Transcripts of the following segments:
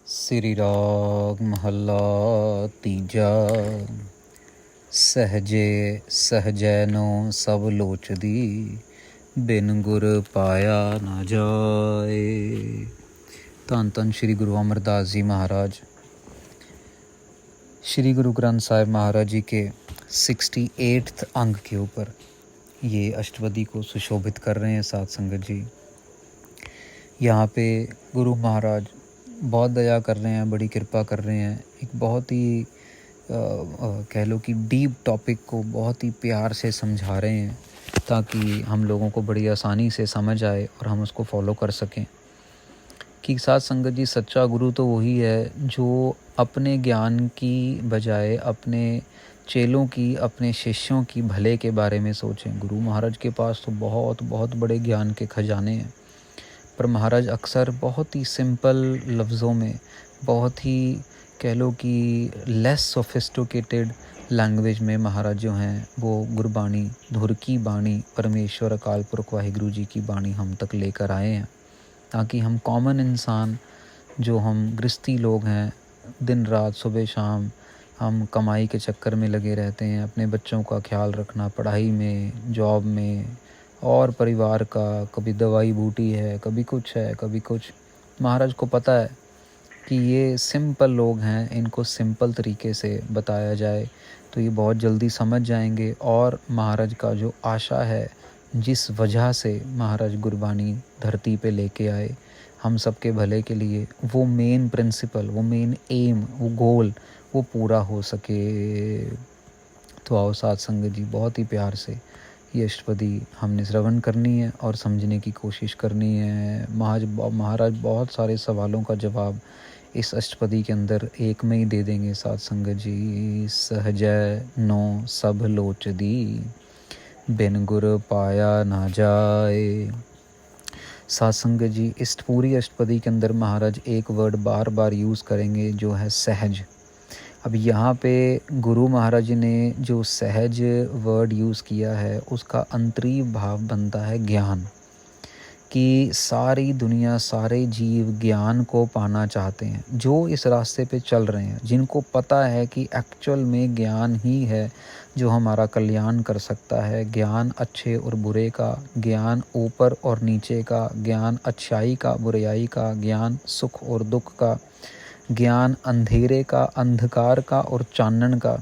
ਸ੍ਰੀ ਰਾਗ ਮਹੱਲਾ ਤੀਜਾ। ਸਹਜੇ ਸਹਜੈਨੋ ਸਭ ਲੋਚਦੀ, ਬਿਨ ਗੁਰ ਪਾਇਆ ਨਾ ਜਾਏ। ਧੰਨ ਧੰਨ श्री गुरु अमरदास जी महाराज। श्री गुरु ग्रंथ साहिब महाराज जी के 68th अंग के ऊपर ये अष्टपदी को सुशोभित कर रहे हैं साध संगत जी। यहाँ पे गुरु महाराज बहुत दया कर रहे हैं, बड़ी कृपा कर रहे हैं। एक बहुत ही कह लो कि डीप टॉपिक को बहुत ही प्यार से समझा रहे हैं ताकि हम लोगों को बड़ी आसानी से समझ आए और हम उसको फॉलो कर सकें। कि साध संगत जी, सच्चा गुरु तो वही है जो अपने ज्ञान की बजाय अपने चेलों की, अपने शिष्यों की भले के बारे में सोचें। गुरु महाराज के पास तो बहुत बहुत बड़े ज्ञान के खजाने हैं, पर महाराज अक्सर बहुत ही सिंपल लफ्ज़ों में, बहुत ही कह लो कि लेस सोफिस्टिकेटेड लैंग्वेज में महाराज जो हैं वो गुरबाणी, धुर की बाणी, परमेश्वर अकाल पुरख वाहिगुरु जी की बाणी हम तक लेकर आए हैं, ताकि हम कॉमन इंसान, जो हम गृहस्थी लोग हैं, दिन रात सुबह शाम हम कमाई के चक्कर में लगे रहते हैं, अपने बच्चों का ख्याल रखना, पढ़ाई में, जॉब में, और परिवार का, कभी दवाई बूटी है, कभी कुछ है, कभी कुछ। महाराज को पता है कि ये सिंपल लोग हैं, इनको सिंपल तरीके से बताया जाए तो ये बहुत जल्दी समझ जाएंगे। और महाराज का जो आशा है, जिस वजह से महाराज गुरबानी धरती पे लेके आए हम सबके भले के लिए, वो मेन प्रिंसिपल, वो मेन एम, वो गोल, वो पूरा हो सके। तो आओ साध संगत जी, बहुत ही प्यार से ये अष्टपदी हमने श्रवण करनी है और समझने की कोशिश करनी है। महाराज बहुत सारे सवालों का जवाब इस अष्टपदी के अंदर एक में ही दे देंगे साध संगत जी। सहजै नो सब लोचदी, बिन गुर पाया ना जाए। साध संगत जी, इस पूरी अष्टपदी के अंदर महाराज एक वर्ड बार बार यूज़ करेंगे जो है सहज। अब यहाँ पे गुरु महाराज ने जो सहज वर्ड यूज़ किया है उसका अंतरी भाव बनता है ज्ञान। कि सारी दुनिया, सारे जीव ज्ञान को पाना चाहते हैं, जो इस रास्ते पे चल रहे हैं, जिनको पता है कि एक्चुअल में ज्ञान ही है जो हमारा कल्याण कर सकता है। ज्ञान अच्छे और बुरे का, ज्ञान ऊपर और नीचे का, ज्ञान अच्छाई का, बुराई का, ज्ञान सुख और दुख का, ज्ञान अंधेरे का, अंधकार का और चानन का,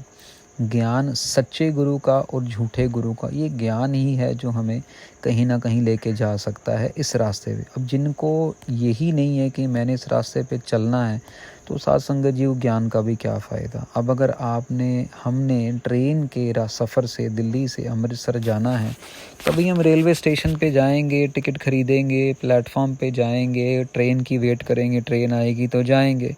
ज्ञान सच्चे गुरु का और झूठे गुरु का। ये ज्ञान ही है जो हमें कहीं ना कहीं लेके जा सकता है इस रास्ते पे। अब जिनको यही नहीं है कि मैंने इस रास्ते पे चलना है, तो साध संगत जी वो ज्ञान का भी क्या फ़ायदा। अब अगर हमने ट्रेन के सफ़र से दिल्ली से अमृतसर जाना है, तभी हम रेलवे स्टेशन पे जाएंगे, टिकट खरीदेंगे, प्लेटफॉर्म पे जाएंगे, ट्रेन की वेट करेंगे, ट्रेन आएगी तो जाएंगे।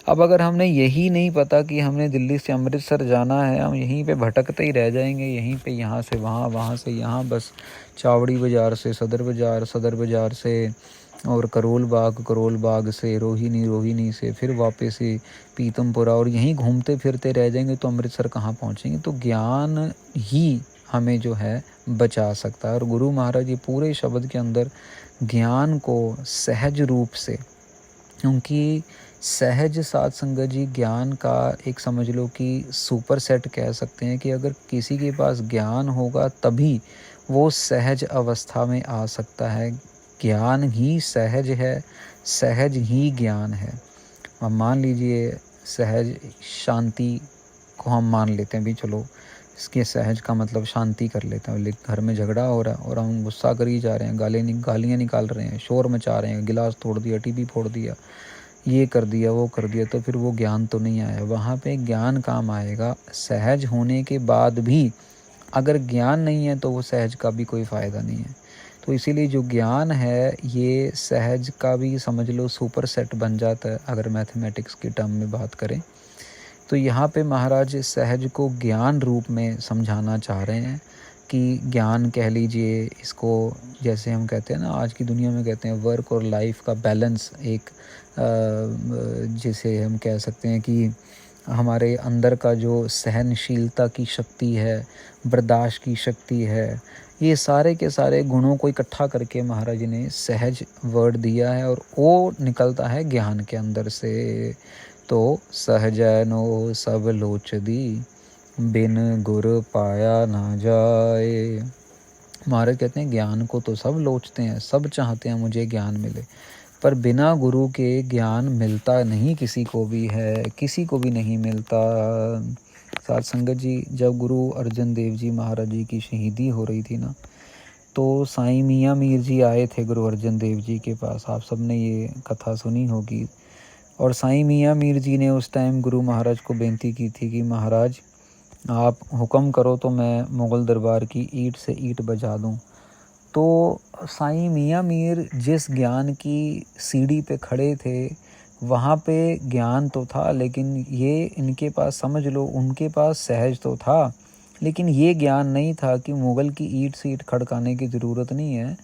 अब अगर हमने यही नहीं पता कि हमने दिल्ली से अमृतसर जाना है, हम यहीं पे भटकते ही रह जाएंगे, यहीं पे, यहाँ से वहाँ, वहाँ से यहाँ, बस चावड़ी बाज़ार से सदर बाज़ार, सदर बाज़ार से और करोल बाग से रोहिणी, रोहिणी से फिर वापस से पीतमपुरा, और यहीं घूमते फिरते रह जाएंगे तो अमृतसर कहाँ पहुँचेंगे। तो ज्ञान ही हमें जो है बचा सकता है। और गुरु महाराज ये पूरे शब्द के अंदर ज्ञान को सहज रूप से, क्योंकि सहज साध संगत जी ज्ञान का एक समझ लो कि सुपर सेट कह सकते हैं, कि अगर किसी के पास ज्ञान होगा तभी वो सहज अवस्था में आ सकता है। ज्ञान ही सहज है, सहज ही ज्ञान है। अब मान लीजिए सहज शांति को हम मान लेते हैं भी, चलो इसके सहज का मतलब शांति कर लेते हैं। लेकिन घर में झगड़ा हो रहा है और हम गुस्सा कर ही जा रहे हैं, गालियाँ निकाल रहे हैं, शोर मचा रहे हैं, गिलास तोड़ दिया, टीवी फोड़ दिया, ये कर दिया, वो कर दिया, तो फिर वो ज्ञान तो नहीं आया। वहाँ पे ज्ञान काम आएगा। सहज होने के बाद भी अगर ज्ञान नहीं है तो वो सहज का भी कोई फ़ायदा नहीं है। तो इसीलिए जो ज्ञान है ये सहज का भी समझ लो सुपर सेट बन जाता है, अगर मैथमेटिक्स की टर्म में बात करें। तो यहाँ पे महाराज सहज को ज्ञान रूप में समझाना चाह रहे हैं कि ज्ञान कह लीजिए इसको, जैसे हम कहते हैं ना आज की दुनिया में कहते हैं वर्क और लाइफ का बैलेंस, एक जिसे हम कह सकते हैं कि हमारे अंदर का जो सहनशीलता की शक्ति है, बर्दाश्त की शक्ति है, ये सारे के सारे गुणों को इकट्ठा करके महाराज जी ने सहज वर्ड दिया है और वो निकलता है ज्ञान के अंदर से। तो सहजनो सब लोचदी, बिन गुर पाया ना जाए। महाराज कहते हैं ज्ञान को तो सब लोचते हैं, सब चाहते हैं मुझे ज्ञान मिले, पर बिना गुरु के ज्ञान मिलता नहीं, किसी को भी है, किसी को भी नहीं मिलता। साथ संगत जी, जब गुरु अर्जन देव जी महाराज जी की शहीदी हो रही थी ना, तो साईं मियाँ मीर जी आए थे गुरु अर्जन देव जी के पास। आप सब ने ये कथा सुनी होगी। और साईं मियाँ मीर जी ने उस टाइम गुरु महाराज को बेनती की थी कि महाराज आप हुक्म करो तो मैं मुग़ल दरबार की ईंट से ईंट बजा दूं। तो साईं मियाँ मीर जिस ज्ञान की सीढ़ी पे खड़े थे, वहाँ पे ज्ञान तो था, लेकिन ये इनके पास समझ लो उनके पास सहज तो था, लेकिन ये ज्ञान नहीं था कि मुग़ल की ईंट से ईंट खड़काने की ज़रूरत नहीं है।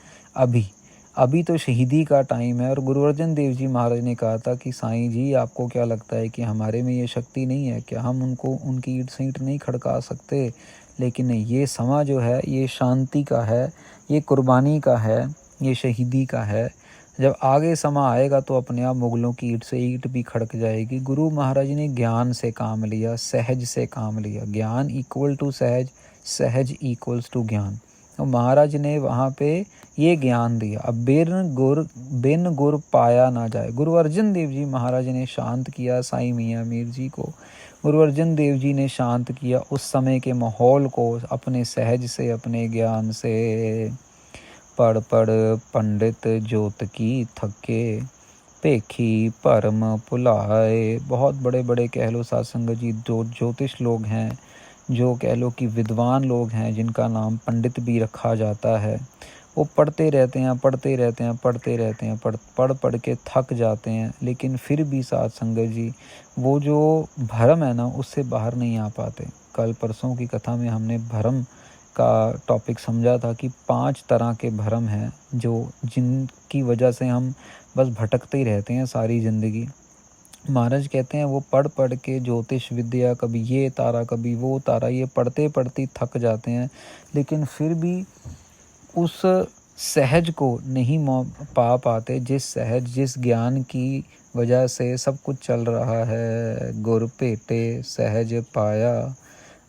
अभी तो शहीदी का टाइम है। और गुरु अर्जन देव जी महाराज ने कहा था कि साईं जी आपको क्या लगता है कि हमारे में ये शक्ति नहीं है क्या, हम उनको उनकी ईंट से ईंट नहीं खड़का सकते? लेकिन नहीं, ये समा जो है ये शांति का है, ये कुर्बानी का है, ये शहीदी का है। जब आगे समा आएगा तो अपने आप मुग़लों की ईंट से ईंट भी खड़क जाएगी। गुरु महाराज ने ज्ञान से काम लिया, सहज से काम लिया। ज्ञान इक्वल टू सहज, सहज इक्वल्स टू ज्ञान। तो महाराज ने वहाँ पे ये ज्ञान दिया। अब बिन गुर पाया ना जाए। गुरु अर्जन देव जी महाराज ने शांत किया साईं मियाँ मीर जी को। गुरु अर्जन देव जी ने शांत किया उस समय के माहौल को अपने सहज से, अपने ज्ञान से। पढ़ पढ़ पंडित जोत की थके, पेखी परम पुलाए। बहुत बड़े बड़े कह लो साध संगत जी, जो ज्योतिष लोग हैं, जो कह लो कि विद्वान लोग हैं, जिनका नाम पंडित भी रखा जाता है, वो पढ़ते रहते हैं, पढ़ते रहते हैं, पढ़ते रहते हैं, पढ़ के थक जाते हैं, लेकिन फिर भी साध संगत जी वो जो भरम है ना, उससे बाहर नहीं आ पाते। कल परसों की कथा में हमने भरम का टॉपिक समझा था कि 5 तरह के भरम हैं जिनकी वजह से हम बस भटकते ही रहते हैं सारी ज़िंदगी। महाराज कहते हैं वो पढ़ के ज्योतिष विद्या, कभी ये तारा कभी वो तारा, ये पढ़ते पढ़ते थक जाते हैं, लेकिन फिर भी उस सहज को नहीं पा पाते, जिस ज्ञान की वजह से सब कुछ चल रहा है। गुर भेटे सहज पाया,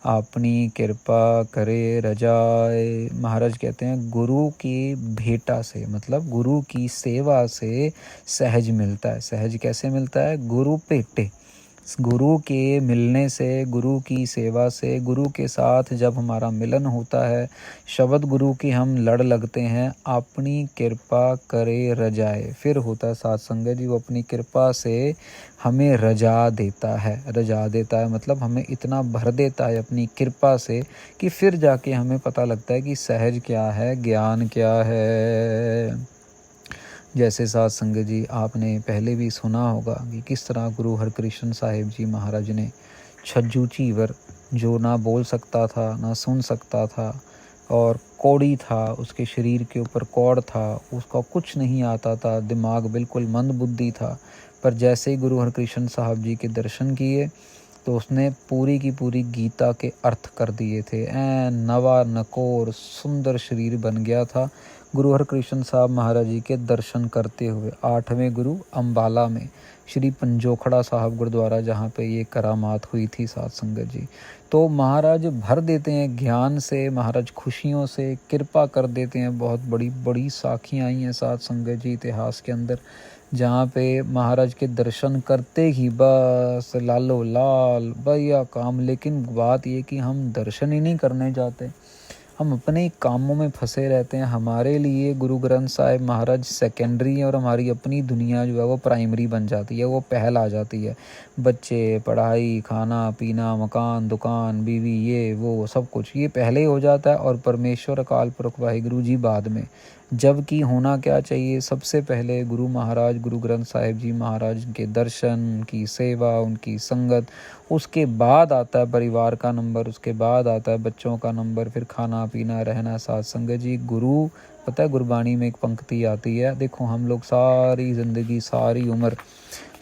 अपनी कृपा करे रजाए। महाराज कहते हैं गुरु की भेंटा से, मतलब गुरु की सेवा से सहज मिलता है। सहज कैसे मिलता है? गुरु भेटे, गुरु के मिलने से, गुरु की सेवा से, गुरु के साथ जब हमारा मिलन होता है, शब्द गुरु की हम लड़ लगते हैं, अपनी कृपा करे रजाए। फिर होता है साथ संगत जी, वो अपनी कृपा से हमें रजा देता है। रजा देता है मतलब हमें इतना भर देता है अपनी कृपा से कि फिर जाके हमें पता लगता है कि सहज क्या है, ज्ञान क्या है। जैसे साध संगत जी आपने पहले भी सुना होगा कि किस तरह गुरु हरकृष्ण साहिब जी महाराज ने छज्जू चीवर, जो ना बोल सकता था ना सुन सकता था और कौड़ी था, उसके शरीर के ऊपर कौड़ था, उसका कुछ नहीं आता था, दिमाग बिल्कुल मंद बुद्धि था, पर जैसे ही गुरु हरकृष्ण साहब जी के दर्शन किए तो उसने पूरी की पूरी गीता के अर्थ कर दिए थे। नवा नकोर सुंदर शरीर बन गया था गुरु हरकृष्ण साहब महाराज जी के दर्शन करते हुए। 8वें गुरु अम्बाला में श्री पंजोखड़ा साहब गुरुद्वारा, जहाँ पे ये करामात हुई थी साध संगत जी। तो महाराज भर देते हैं ज्ञान से, महाराज खुशियों से कृपा कर देते हैं। बहुत बड़ी बड़ी साखियाँ आई हैं साध संगत जी इतिहास के अंदर, जहाँ पे महाराज के दर्शन करते ही बस लालो लाल भैया काम। लेकिन बात ये कि हम दर्शन ही नहीं करने जाते, हम अपने ही कामों में फंसे रहते हैं। हमारे लिए गुरु ग्रंथ साहिब महाराज सेकेंडरी है और हमारी अपनी दुनिया जो है वो प्राइमरी बन जाती है, वो पहल आ जाती है। बच्चे, पढ़ाई, खाना पीना, मकान, दुकान, बीवी, ये वो सब कुछ ये पहले ही हो जाता है, और परमेश्वर अकाल पुरख वाहिगुरु जी बाद में। जबकि होना क्या चाहिए? सबसे पहले गुरु महाराज, गुरु ग्रंथ साहिब जी महाराज के दर्शन, उनकी सेवा, उनकी संगत, उसके बाद आता है परिवार का नंबर, उसके बाद आता है बच्चों का नंबर, फिर खाना पीना रहना साथ संगत जी। गुरु पता है गुरबाणी में एक पंक्ति आती है, देखो हम लोग सारी ज़िंदगी सारी उम्र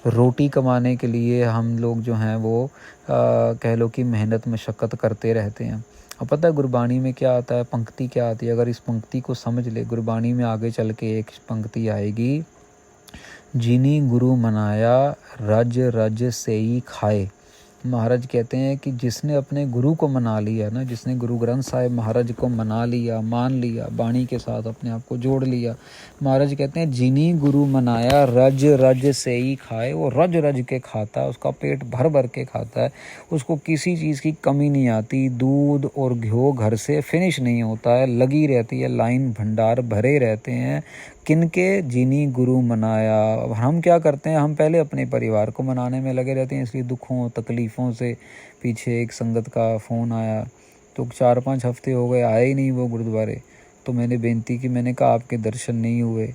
रोटी कमाने के लिए हम लोग जो हैं वो कह लो कि मेहनत मशक्क़त करते रहते हैं, अब पता है गुरबाणी में क्या आता है, पंक्ति क्या आती है? अगर इस पंक्ति को समझ ले, गुरबाणी में आगे चल के एक पंक्ति आएगी, जिनी गुरु मनाया रज रज सेई खाए। महाराज कहते हैं कि जिसने अपने गुरु को मना लिया ना, जिसने गुरु ग्रंथ साहिब महाराज को मना लिया, मान लिया, बाणी के साथ अपने आप को जोड़ लिया, महाराज कहते हैं जिनी गुरु मनाया रज रज से ही खाए। वो रज रज के खाता है, उसका पेट भर भर के खाता है, उसको किसी चीज़ की कमी नहीं आती। दूध और घ्यो घर से फिनिश नहीं होता है, लगी रहती है लाइन, भंडार भरे रहते हैं। किनके? जिनी गुरु मनाया। अब हम क्या करते हैं, हम पहले अपने परिवार को मनाने में लगे रहते हैं, इसलिए दुखों तकलीफ़ों से। पीछे एक संगत का फ़ोन आया, तो 4-5 हफ्ते हो गए आए ही नहीं वो गुरुद्वारे। तो मैंने बेनती की, मैंने कहा आपके दर्शन नहीं हुए।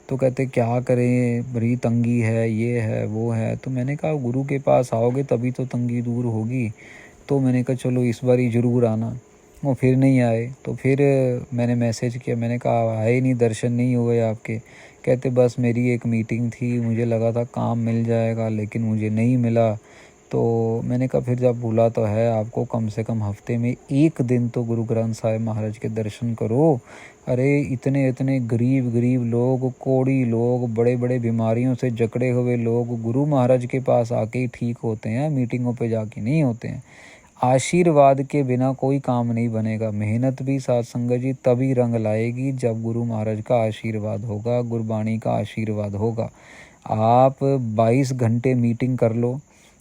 तो कहते क्या करें, बड़ी तंगी है, ये है वो है। तो मैंने कहा गुरु के पास आओगे तभी तो तंगी दूर होगी। तो मैंने कहा चलो इस बार ही ज़रूर आना। वो फिर नहीं आए। तो फिर मैंने मैसेज किया, मैंने कहा आए नहीं, दर्शन नहीं हुए आपके। कहते बस मेरी एक मीटिंग थी, मुझे लगा था काम मिल जाएगा लेकिन मुझे नहीं मिला। तो मैंने कहा फिर जब भूला तो है आपको, कम से कम हफ्ते में एक दिन तो गुरु ग्रंथ साहिब महाराज के दर्शन करो। अरे इतने इतने गरीब गरीब लोग, कोड़ी लोग, बड़े बड़े बीमारियों से जकड़े हुए लोग गुरु महाराज के पास आके ही ठीक होते हैं, मीटिंगों पे जाके नहीं होते हैं। आशीर्वाद के बिना कोई काम नहीं बनेगा। मेहनत भी साथ संगत जी तभी रंग लाएगी जब गुरु महाराज का आशीर्वाद होगा, गुरबाणी का आशीर्वाद होगा। आप 22 घंटे मीटिंग कर लो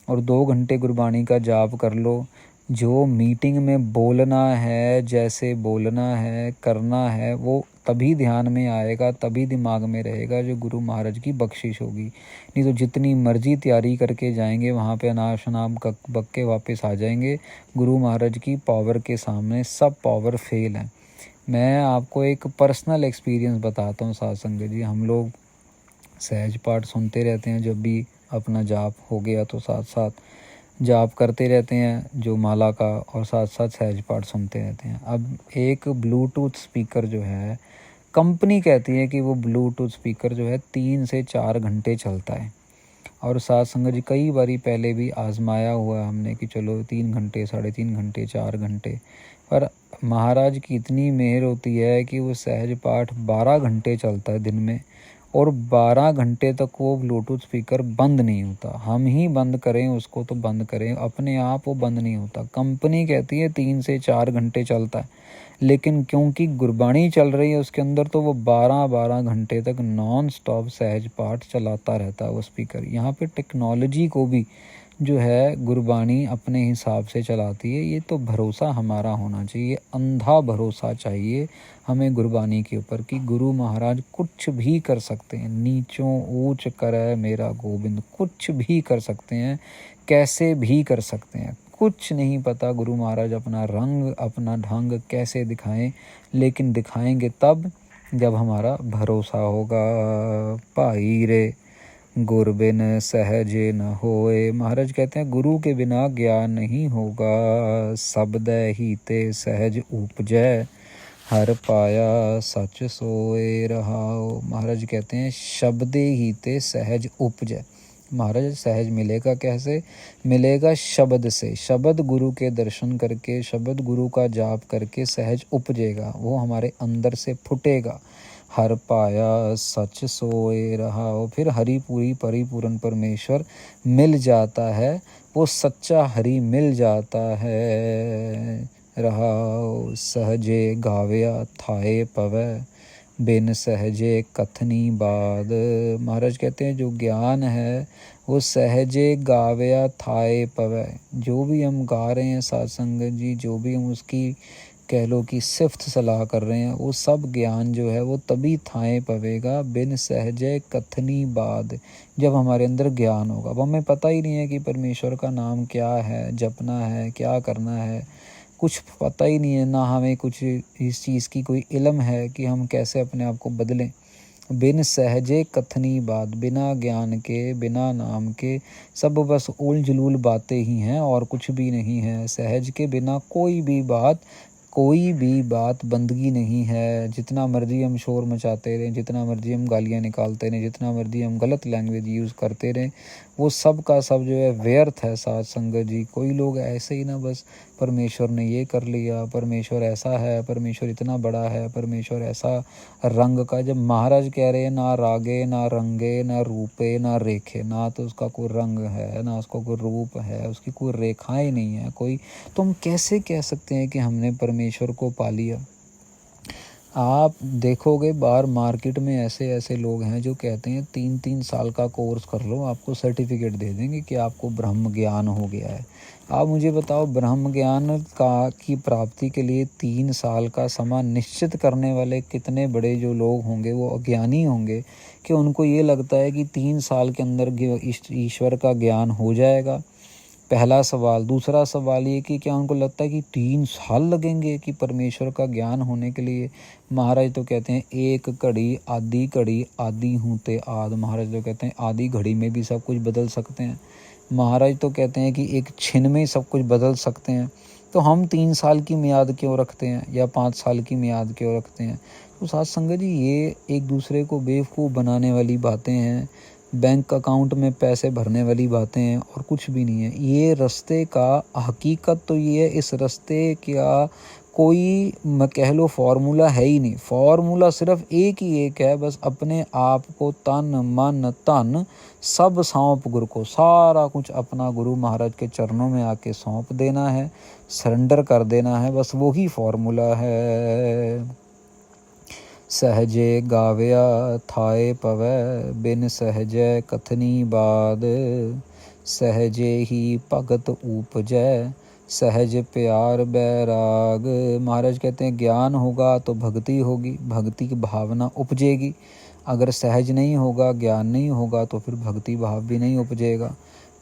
और 2 घंटे गुरबाणी का जाप कर लो। जो मीटिंग में बोलना है, जैसे बोलना है, करना है, वो तभी ध्यान में आएगा, तभी दिमाग में रहेगा जो गुरु महाराज की बख्शिश होगी। नहीं तो जितनी मर्जी तैयारी करके जाएंगे वहाँ पे अनाप शनाप बक के वापस आ जाएंगे। गुरु महाराज की पावर के सामने सब पावर फेल है। मैं आपको एक पर्सनल एक्सपीरियंस बताता हूँ साथ संगत जी। हम लोग सहज पाठ सुनते रहते हैं, जब भी अपना जाप हो गया तो साथ साथ जाप करते रहते हैं जो माला का, और साथ साथ सहज पाठ सुनते रहते हैं। अब एक ब्लूटूथ स्पीकर जो है, कंपनी कहती है कि वो ब्लूटूथ स्पीकर जो है 3 से 4 घंटे चलता है। और साथ संगत जी कई बारी पहले भी आजमाया हुआ हमने कि चलो 3 घंटे, 3.5 घंटे, 4 घंटे, पर महाराज की इतनी मेहर होती है कि वो सहज पाठ 12 घंटे चलता है दिन में, और 12 घंटे तक वो ब्लूटूथ स्पीकर बंद नहीं होता। हम ही बंद करें उसको तो बंद करें, अपने आप वो बंद नहीं होता। कंपनी कहती है 3 से 4 घंटे चलता है, लेकिन क्योंकि गुरबाणी चल रही है उसके अंदर, तो वो 12-12 घंटे तक नॉन स्टॉप सहज पाठ चलाता रहता है वो स्पीकर। यहाँ पे टेक्नोलॉजी को भी जो है गुरबाणी अपने हिसाब से चलाती है। ये तो भरोसा हमारा होना चाहिए, अंधा भरोसा चाहिए हमें गुरबाणी के ऊपर कि गुरु महाराज कुछ भी कर सकते हैं। नीचों ऊंच करे मेरा गोविंद, कुछ भी कर सकते हैं, कैसे भी कर सकते हैं। कुछ नहीं पता गुरु महाराज अपना रंग, अपना ढंग कैसे दिखाएं, लेकिन दिखाएंगे तब जब हमारा भरोसा होगा। भाई रे गुर बिन सहज न होए। महाराज कहते हैं गुरु के बिना ज्ञान नहीं होगा। शब्द ही ते सहज उपजै, हर पाया सच सोए रहाओ। महाराज कहते हैं शब्दे ही ते सहज उपजै। महाराज सहज मिलेगा कैसे? मिलेगा शब्द से। शब्द गुरु के दर्शन करके, शब्द गुरु का जाप करके सहज उपजेगा, वो हमारे अंदर से फुटेगा। हर पाया सच सोए रहाओ। फिर हरि पूरी परिपूर्ण परमेश्वर मिल जाता है, वो सच्चा हरि मिल जाता है। रहाओ सहजे गाव्या थाए पवै, बिन सहजे कथनी बाद। महाराज कहते हैं जो ज्ञान है वो सहजे गाव्या थाए पवै। जो भी हम गा रहे हैं साथ संगत जी, जो भी हम उसकी कह लो कि सिफ्त सलाह कर रहे हैं, वो सब ज्ञान जो है वो तभी थाए पवेगा, बिन सहजे कथनी बाद, जब हमारे अंदर ज्ञान होगा। अब हमें पता ही नहीं है कि परमेश्वर का नाम क्या है, जपना है, क्या करना है, कुछ पता ही नहीं है। ना हमें कुछ इस चीज़ की कोई इल्म है कि हम कैसे अपने आप को बदलें। बिन सहजे कथनी बात, बिना ज्ञान के, बिना नाम के सब बस उल जुलूल बातें ही हैं और कुछ भी नहीं है। सहज के बिना कोई भी बात बंदगी नहीं है। जितना मर्जी हम शोर मचाते रहें, जितना मर्जी हम गालियाँ निकालते रहें, जितना मर्जी हम गलत लैंग्वेज यूज़ करते रहें, वो सब का सब जो है व्यर्थ है साध संगत जी। कोई लोग ऐसे ही ना बस परमेश्वर ने ये कर लिया, परमेश्वर ऐसा है, परमेश्वर इतना बड़ा है, परमेश्वर ऐसा रंग का। जब महाराज कह रहे हैं ना रागे ना रंगे ना रूपे ना रेखे, ना तो उसका कोई रंग है ना उसका कोई रूप है, उसकी कोई रेखाएं नहीं है कोई, तो हम कैसे कह सकते हैं कि हमने परमेश्वर को पा लिया। आप देखोगे बाहर मार्केट में ऐसे ऐसे लोग हैं जो कहते हैं 3-3 साल का कोर्स कर लो, आपको सर्टिफिकेट दे देंगे कि आपको ब्रह्म ज्ञान हो गया है। आप मुझे बताओ, ब्रह्म ज्ञान का की प्राप्ति के लिए 3 साल का समय निश्चित करने वाले कितने बड़े जो लोग होंगे वो अज्ञानी होंगे कि उनको ये लगता है कि 3 साल के अंदर ईश्वर का ज्ञान हो जाएगा। पहला सवाल। दूसरा सवाल ये कि क्या उनको लगता है कि 3 साल लगेंगे कि परमेश्वर का ज्ञान होने के लिए। महाराज तो कहते हैं एक घड़ी आदि हूँ ते आद। महाराज तो कहते हैं आदि घड़ी में भी सब कुछ बदल सकते हैं। महाराज तो कहते हैं कि एक छिन में सब कुछ बदल सकते हैं। तो हम 3 साल की मियाद क्यों रखते हैं या 5 साल की मियाद क्यों रखते हैं। तो साथ संगत जी, ये एक दूसरे को बेवकूफ़ बनाने वाली बातें हैं, बैंक अकाउंट में पैसे भरने वाली बातें हैं और कुछ भी नहीं है। ये रास्ते का हकीकत तो ये है, इस रास्ते का कोई मैं कह लो फार्मूला है ही नहीं। फार्मूला सिर्फ एक ही एक है, बस अपने आप को तन मन धन सब सौंप गुरु को, सारा कुछ अपना गुरु महाराज के चरणों में आके सौंप देना है, सरेंडर कर देना है, बस वो ही फार्मूला है। सहजे गाव्या थाए पवै बिन सहजे कथनी बाद, सहजे ही भगत उपजै सहज प्यार बैराग। महाराज कहते हैं ज्ञान होगा तो भक्ति होगी, भक्ति की भावना उपजेगी। अगर सहज नहीं होगा, ज्ञान नहीं होगा तो फिर भक्ति भाव भी नहीं उपजेगा।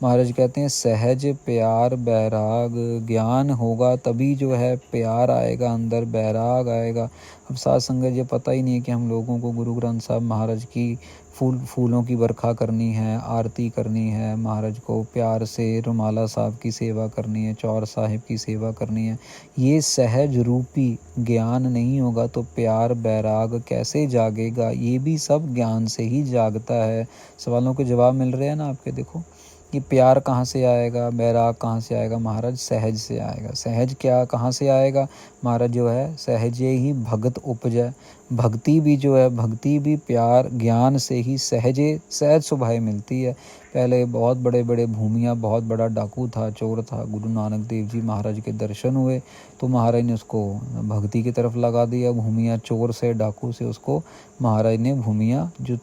महाराज कहते हैं सहज प्यार बैराग, ज्ञान होगा तभी जो है प्यार आएगा अंदर, बैराग आएगा। अब साथ संगत ये पता ही नहीं है कि हम लोगों को गुरु ग्रंथ साहब महाराज की फूलों की बरखा करनी है, आरती करनी है, महाराज को प्यार से रुमाला साहब की सेवा करनी है, चौर साहिब की सेवा करनी है। ये सहज रूपी ज्ञान नहीं होगा तो प्यार बैराग कैसे जागेगा। ये भी सब ज्ञान से ही जागता है। सवालों के जवाब मिल रहे हैं ना आपके। देखो कि प्यार कहाँ से आएगा, बैराग कहाँ से आएगा। महाराज सहज से आएगा। सहज क्या कहाँ से आएगा महाराज, जो है सहजे ही भगत उपजै। भक्ति भी जो है, भक्ति भी प्यार ज्ञान से ही सहज स्वभाव मिलती है। पहले बहुत बड़े बड़े भूमिया, बहुत बड़ा डाकू था, चोर था, गुरु नानक देव जी महाराज के दर्शन हुए तो महाराज ने उसको भक्ति की तरफ लगा दिया। भूमिया चोर से, डाकू से उसको महाराज ने भूमिया जो